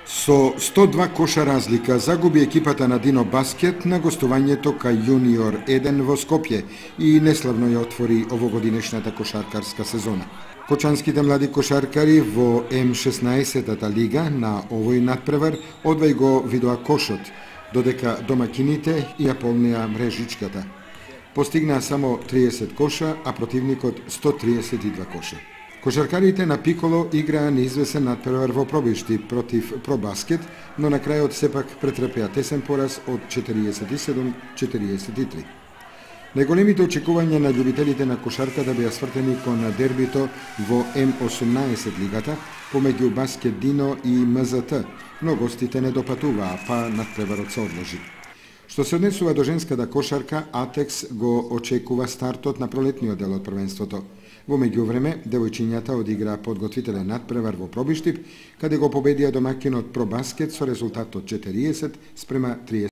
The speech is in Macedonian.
Со 102 коша разлика загуби екипата на Дино Баскет на гостувањето кај Јуниор 1 во Скопје и неславно ја отвори овогодинешната кошаркарска сезона. Кочанските млади кошаркари во М16-та лига на овој надпревар одвај го видоа кошот, додека домакините ја полнеа мрежичката. Постигнаа само 30 коша, а противникот 132 коша. Кошаркарите на Пиколо играа неизвесен надпревар во пробишти против Пробаскет, но на крајот сепак претрпеа тесен пораз од 47-43. Најголемите очекувања на љубителите на кошарката беа свртени кон дербито во М18 лигата помеѓу Баскет Дино и МЗТ, но гостите не допатуваа, па надпреварот се одложи. Што се однесува до женската кошарка, Атекс го очекува стартот на пролетниот дел од првенството. Во меѓувреме, девојчињата одиграа подготвителен надпревар во Пробиштип, каде го победија домакинот Пробаскет со резултат од 40-30.